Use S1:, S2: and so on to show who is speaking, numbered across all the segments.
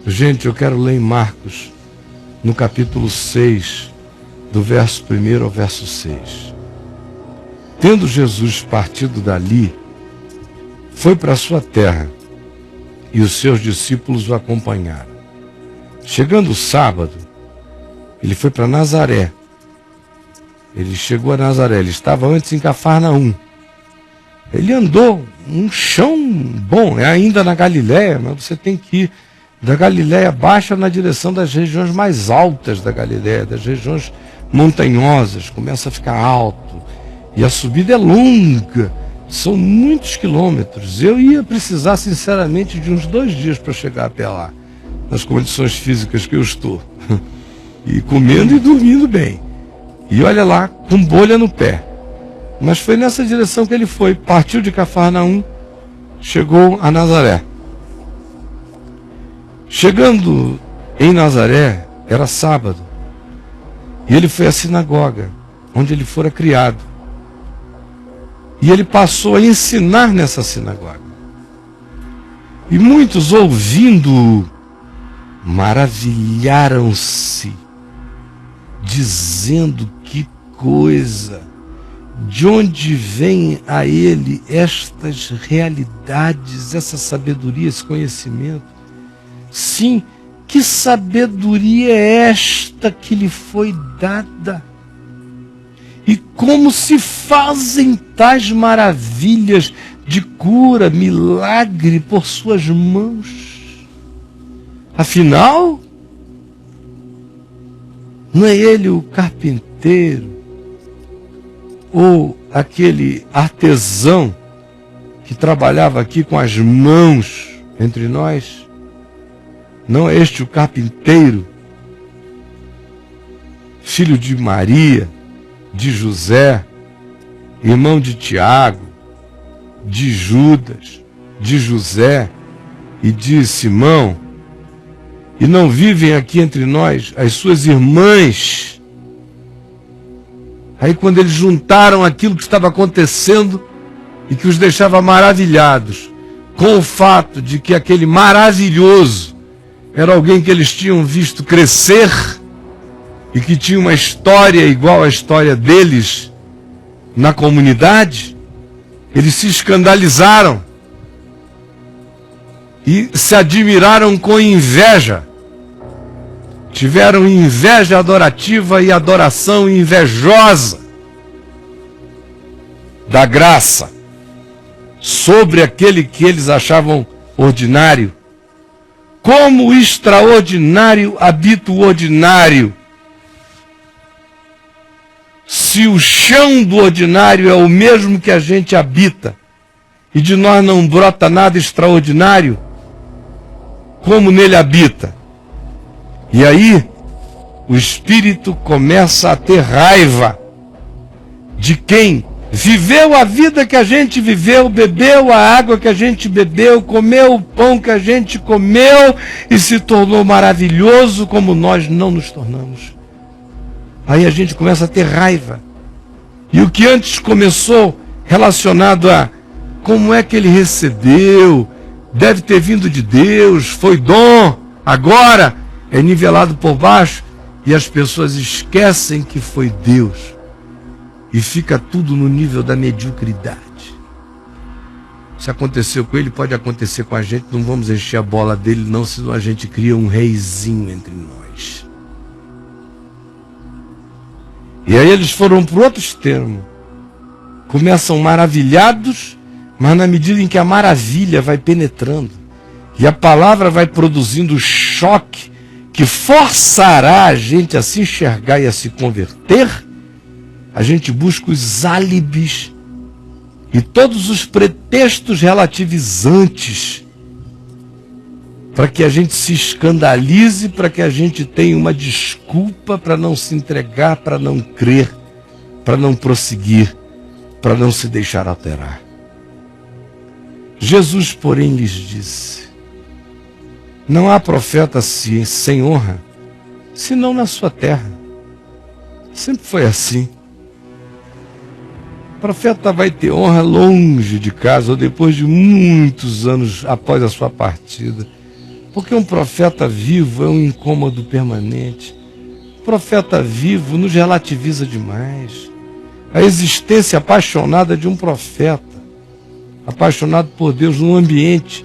S1: Gente, eu quero ler em Marcos, no capítulo 6, do verso 1 ao verso 6. Tendo Jesus partido dali, foi para a sua terra, e os seus discípulos o acompanharam. Chegando o sábado, ele foi para Nazaré. Ele chegou a Nazaré, ele estava antes em Cafarnaum. Ele andou um chão bom, é ainda na Galiléia, mas você tem que ir da Galiléia baixa na direção das regiões mais altas da Galiléia, das regiões montanhosas, começa a ficar alto. E a subida é longa, são muitos quilômetros. Eu ia precisar, sinceramente, de uns 2 dias para chegar até lá, nas condições físicas que eu estou. E comendo e dormindo bem. E olha lá, com bolha no pé. Mas foi nessa direção que ele foi. Partiu de Cafarnaum, chegou a Nazaré. Chegando em Nazaré, era sábado. E ele foi à sinagoga, onde ele fora criado. E ele passou a ensinar nessa sinagoga. E muitos, ouvindo-o, maravilharam-se, dizendo: que coisa! De onde vem a ele estas realidades, essa sabedoria, esse conhecimento? Sim, que sabedoria é esta que lhe foi dada? E como se fazem tais maravilhas de cura, milagre por suas mãos? Afinal, não é ele o carpinteiro, ou aquele artesão que trabalhava aqui com as mãos entre nós? Não é este o carpinteiro, filho de Maria, de José, irmão de Tiago, de Judas, de José e de Simão? E não vivem aqui entre nós as suas irmãs? Aí quando eles juntaram aquilo que estava acontecendo e que os deixava maravilhados com o fato de que aquele maravilhoso era alguém que eles tinham visto crescer e que tinha uma história igual à história deles na comunidade, eles se escandalizaram e se admiraram com inveja. Tiveram inveja adorativa e adoração invejosa da graça sobre aquele que eles achavam ordinário. Como o extraordinário habita o ordinário, se o chão do ordinário é o mesmo que a gente habita, e de nós não brota nada extraordinário, como nele habita? E aí, o espírito começa a ter raiva de quem viveu a vida que a gente viveu, bebeu a água que a gente bebeu, comeu o pão que a gente comeu e se tornou maravilhoso como nós não nos tornamos. Aí a gente começa a ter raiva. E o que antes começou relacionado a como é que ele recebeu, deve ter vindo de Deus, foi dom, agora é nivelado por baixo e as pessoas esquecem que foi Deus. E fica tudo no nível da mediocridade. Se aconteceu com ele, pode acontecer com a gente. Não vamos encher a bola dele não, senão a gente cria um reizinho entre nós. E aí eles foram para outro extremo. Começam maravilhados, mas na medida em que a maravilha vai penetrando e a palavra vai produzindo choque que forçará a gente a se enxergar e a se converter, a gente busca os álibis e todos os pretextos relativizantes para que a gente se escandalize, para que a gente tenha uma desculpa para não se entregar, para não crer, para não prosseguir, para não se deixar alterar. Jesus, porém, lhes disse: não há profeta sem honra, senão na sua terra. Sempre foi assim. O profeta vai ter honra longe de casa, ou depois de muitos anos após a sua partida. Porque um profeta vivo é um incômodo permanente. O profeta vivo nos relativiza demais. A existência apaixonada de um profeta, apaixonado por Deus num ambiente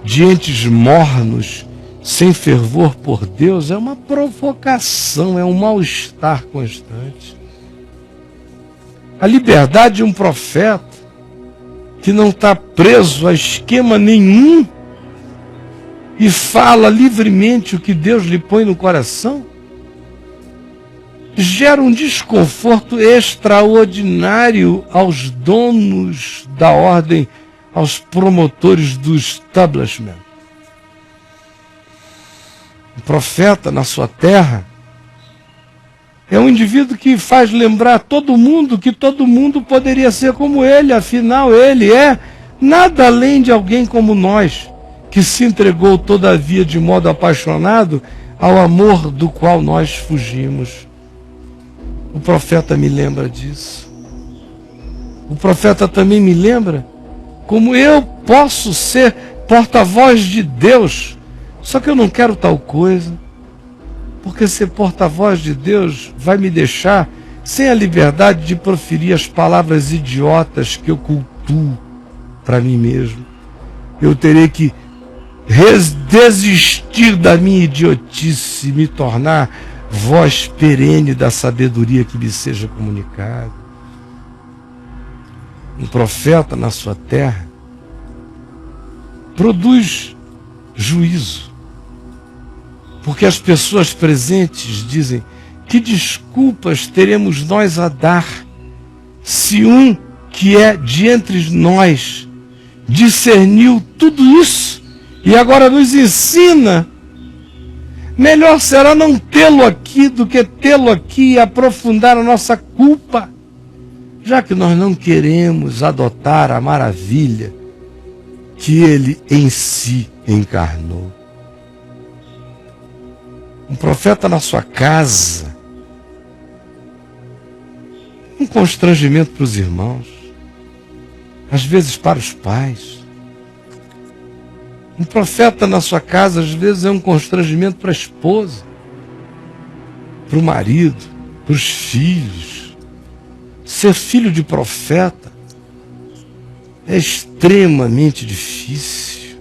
S1: de entes mornos, sem fervor por Deus, é uma provocação, é um mal-estar constante. A liberdade de um profeta que não está preso a esquema nenhum e fala livremente o que Deus lhe põe no coração, gera um desconforto extraordinário aos donos da ordem, aos promotores do establishment. O profeta na sua terra é um indivíduo que faz lembrar todo mundo que todo mundo poderia ser como ele, afinal ele é nada além de alguém como nós, que se entregou todavia de modo apaixonado ao amor do qual nós fugimos. O profeta me lembra disso. O profeta também me lembra como eu posso ser porta-voz de Deus, só que eu não quero tal coisa, porque ser porta-voz de Deus vai me deixar sem a liberdade de proferir as palavras idiotas que eu cultuo para mim mesmo. Eu terei que desistir da minha idiotice e me tornar voz perene da sabedoria que me seja comunicada. Um profeta na sua terra produz juízo, porque as pessoas presentes dizem: que desculpas teremos nós a dar se um que é de entre nós discerniu tudo isso e agora nos ensina? Melhor será não tê-lo aqui do que tê-lo aqui e aprofundar a nossa culpa, já que nós não queremos adotar a maravilha que ele em si encarnou. Um profeta na sua casa, um constrangimento para os irmãos, às vezes para os pais. Um profeta na sua casa, às vezes, é um constrangimento para a esposa, para o marido, para os filhos. Ser filho de profeta é extremamente difícil.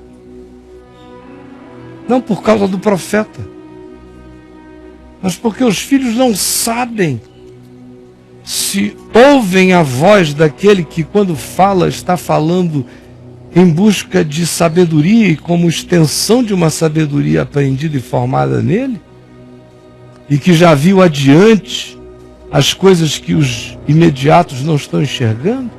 S1: Não por causa do profeta, mas porque os filhos não sabem se ouvem a voz daquele que, quando fala, está falando em busca de sabedoria e como extensão de uma sabedoria aprendida e formada nele, e que já viu adiante as coisas que os imediatos não estão enxergando.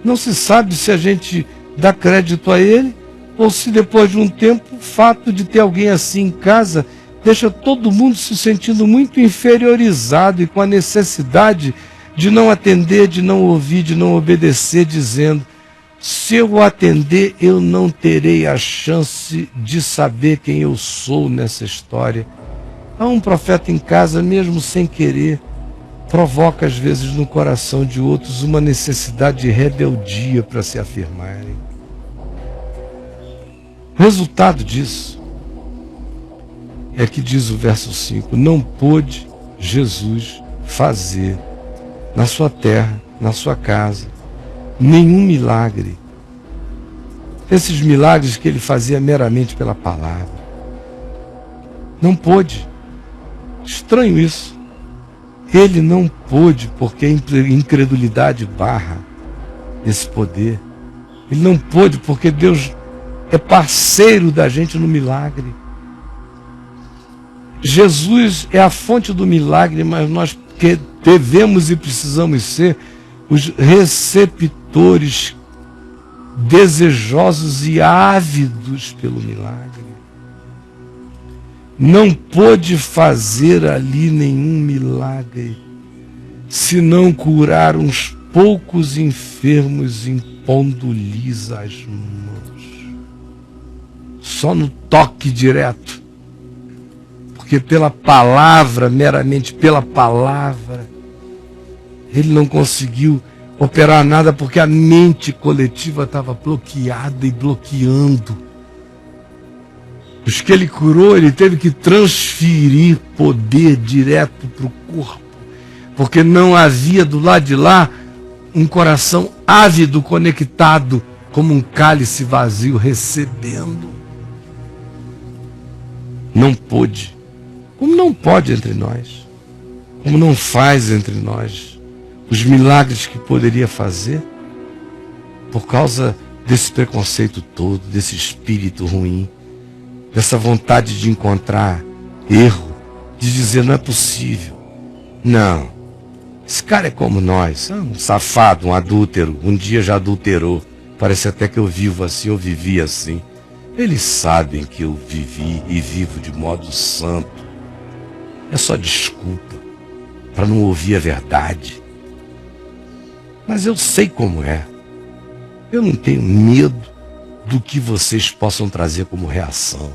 S1: Não se sabe se a gente dá crédito a ele ou se depois de um tempo o fato de ter alguém assim em casa deixa todo mundo se sentindo muito inferiorizado e com a necessidade de não atender, de não ouvir, de não obedecer, dizendo: se eu o atender, eu não terei a chance de saber quem eu sou nessa história. Há um profeta em casa, mesmo sem querer, provoca às vezes no coração de outros uma necessidade de rebeldia para se afirmarem. O resultado disso é que diz o verso 5, não pôde Jesus fazer na sua terra, na sua casa, nenhum milagre. Esses milagres que ele fazia meramente pela palavra. Não pôde. Estranho isso. Ele não pôde porque a incredulidade barra esse poder. Ele não pôde porque Deus é parceiro da gente no milagre. Jesus é a fonte do milagre, mas nós que devemos e precisamos ser os receptores desejosos e ávidos pelo milagre. Não pôde fazer ali nenhum milagre, senão curar uns poucos enfermos impondo-lhes as mãos. Só no toque direto. Porque pela palavra, meramente pela palavra, ele não conseguiu operar nada porque a mente coletiva estava bloqueada e bloqueando. Os que ele curou, ele teve que transferir poder direto para o corpo, porque não havia do lado de lá um coração ávido, conectado, como um cálice vazio, recebendo. Não pôde. Como não pode entre nós. Como não faz entre nós. Os milagres que poderia fazer, por causa desse preconceito todo, desse espírito ruim, dessa vontade de encontrar erro, de dizer não é possível. Não. Esse cara é como nós, um safado, um adúltero, um dia já adulterou. Parece até que eu vivo assim, eu vivi assim. Eles sabem que eu vivi e vivo de modo santo. É só desculpa para não ouvir a verdade. Mas eu sei como é. Eu não tenho medo do que vocês possam trazer como reação.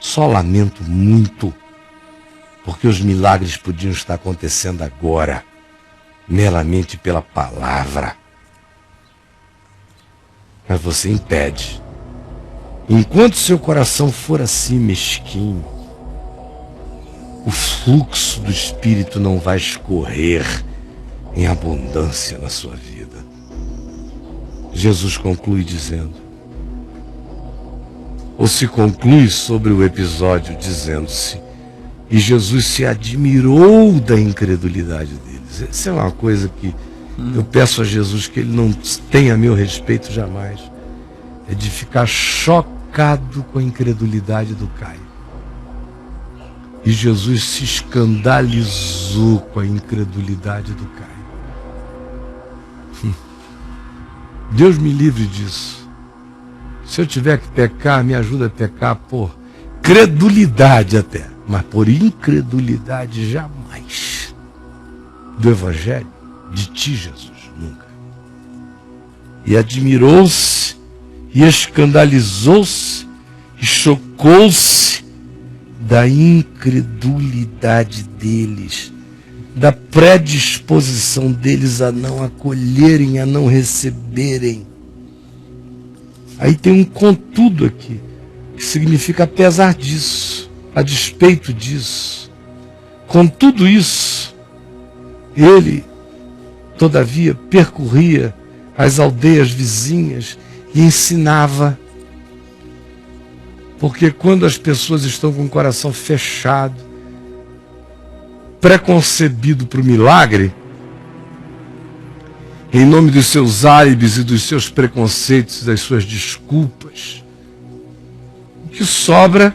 S1: Só lamento muito, porque os milagres podiam estar acontecendo agora, meramente pela palavra. Mas você impede. Enquanto seu coração for assim mesquinho, o fluxo do Espírito não vai escorrer em abundância na sua vida. Jesus conclui dizendo, ou se conclui sobre o episódio dizendo-se, e Jesus se admirou da incredulidade deles. Essa é uma coisa que eu peço a Jesus que ele não tenha a meu respeito jamais. É de ficar chocado com a incredulidade do Caio. E Jesus se escandalizou com a incredulidade do Caio. Deus me livre disso. Se eu tiver que pecar, me ajuda a pecar por credulidade até, mas por incredulidade jamais. Do Evangelho, de ti, Jesus, nunca. E admirou-se, e escandalizou-se, e chocou-se da incredulidade deles, da predisposição deles a não acolherem, a não receberem. Aí tem um contudo aqui, que significa apesar disso, a despeito disso. Com tudo isso, ele, todavia, percorria as aldeias vizinhas e ensinava. Porque quando as pessoas estão com o coração fechado, preconcebido para o milagre, em nome dos seus álibis e dos seus preconceitos, das suas desculpas, o que sobra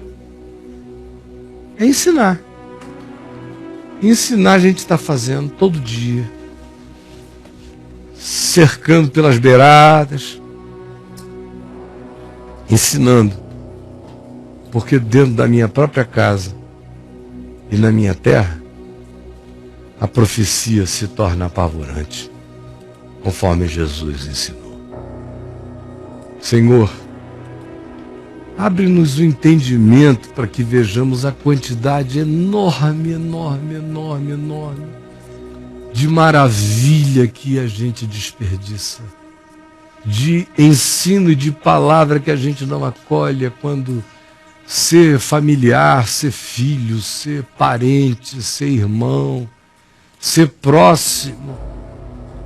S1: é ensinar. Ensinar a gente está fazendo todo dia, cercando pelas beiradas, ensinando, porque dentro da minha própria casa e na minha terra, a profecia se torna apavorante, conforme Jesus ensinou. Senhor, abre-nos o entendimento para que vejamos a quantidade enorme, enorme, enorme, enorme de maravilha que a gente desperdiça, de ensino e de palavra que a gente não acolhe quando ser familiar, ser filho, ser parente, ser irmão, ser próximo,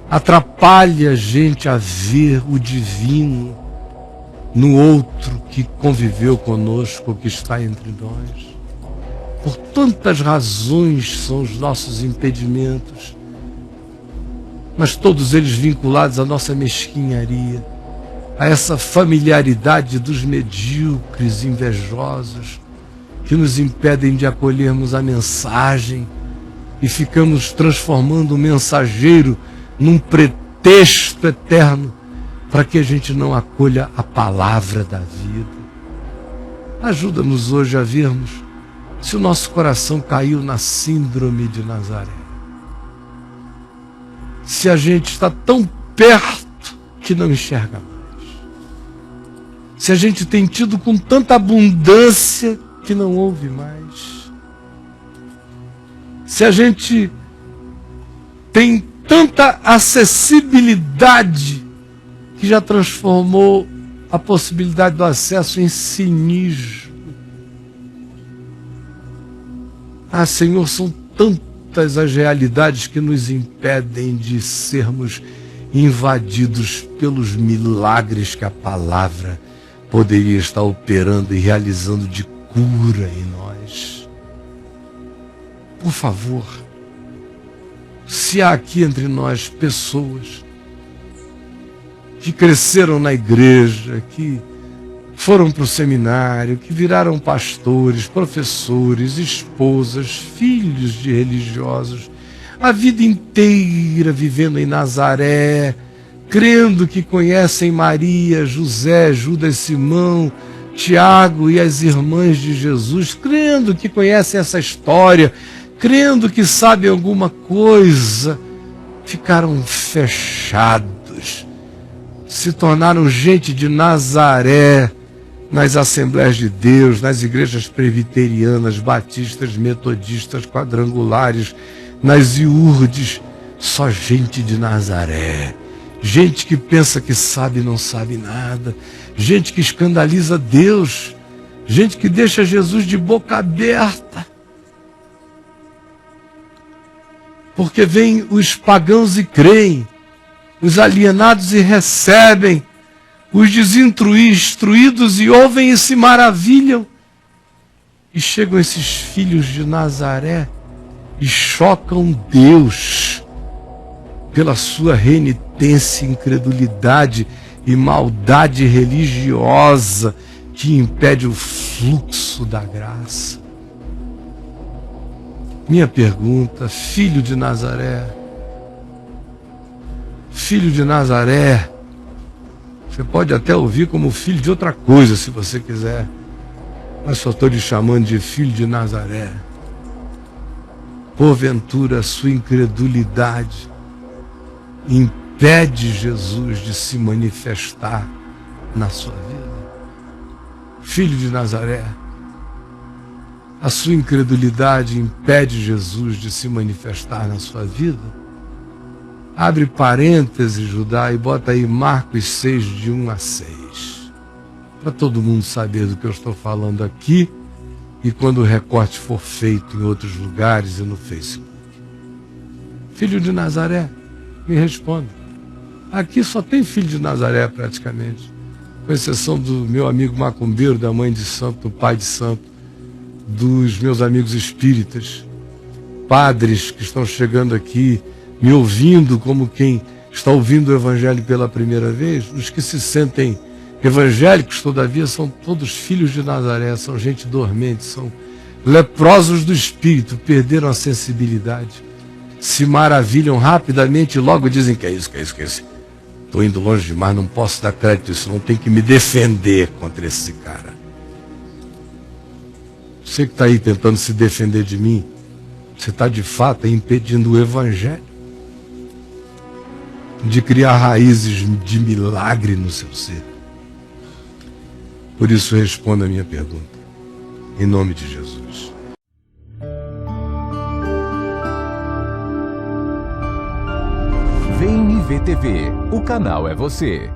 S1: atrapalha a gente a ver o divino no outro que conviveu conosco, que está entre nós. Por tantas razões são os nossos impedimentos, mas todos eles vinculados à nossa mesquinharia, a essa familiaridade dos medíocres invejosos que nos impedem de acolhermos a mensagem e ficamos transformando o mensageiro num pretexto eterno para que a gente não acolha a palavra da vida. Ajuda-nos hoje a vermos se o nosso coração caiu na síndrome de Nazaré. Se a gente está tão perto que não enxerga mais. Se a gente tem tido com tanta abundância que não ouve mais. Se a gente tem tanta acessibilidade que já transformou a possibilidade do acesso em cinismo. Ah, Senhor, são tantas as realidades que nos impedem de sermos invadidos pelos milagres que a palavra poderia estar operando e realizando de cura em nós. Por favor, se há aqui entre nós pessoas que cresceram na igreja, que foram para o seminário, que viraram pastores, professores, esposas, filhos de religiosos, a vida inteira vivendo em Nazaré, crendo que conhecem Maria, José, Judas, Simão, Tiago e as irmãs de Jesus, crendo que conhecem essa história, crendo que sabem alguma coisa, ficaram fechados, se tornaram gente de Nazaré, nas Assembleias de Deus, nas igrejas presbiterianas, batistas, metodistas, quadrangulares, nas iurdes, só gente de Nazaré. Gente que pensa que sabe e não sabe nada. Gente que escandaliza Deus. Gente que deixa Jesus de boca aberta. Porque vêm os pagãos e creem, os alienados e recebem, os desinstruídos e ouvem e se maravilham. E chegam esses filhos de Nazaré e chocam Deus pela sua renitência, incredulidade e maldade religiosa que impede o fluxo da graça. Minha pergunta, filho de Nazaré, você pode até ouvir como filho de outra coisa, se você quiser, mas só estou lhe chamando de filho de Nazaré. Porventura, a sua incredulidade impede Jesus de se manifestar na sua vida? Filho de Nazaré, a sua incredulidade impede Jesus de se manifestar na sua vida? Abre parênteses, Judá, e bota aí Marcos 6, de 1 a 6. Para todo mundo saber do que eu estou falando aqui e quando o recorte for feito em outros lugares e no Facebook. Filho de Nazaré, me responda. Aqui só tem filho de Nazaré praticamente, com exceção do meu amigo macumbeiro, da mãe de santo, do pai de santo, dos meus amigos espíritas, padres que estão chegando aqui, me ouvindo como quem está ouvindo o Evangelho pela primeira vez. Os que se sentem evangélicos, todavia, são todos filhos de Nazaré, são gente dormente, são leprosos do espírito, perderam a sensibilidade, se maravilham rapidamente e logo dizem que é isso. Estou indo longe demais, não posso dar crédito a isso, não tenho que me defender contra esse cara. Você que está aí tentando se defender de mim, você está de fato impedindo o Evangelho de criar raízes de milagre no seu ser. Por isso, responda a minha pergunta, em nome de Jesus.
S2: VNV TV, o canal é você.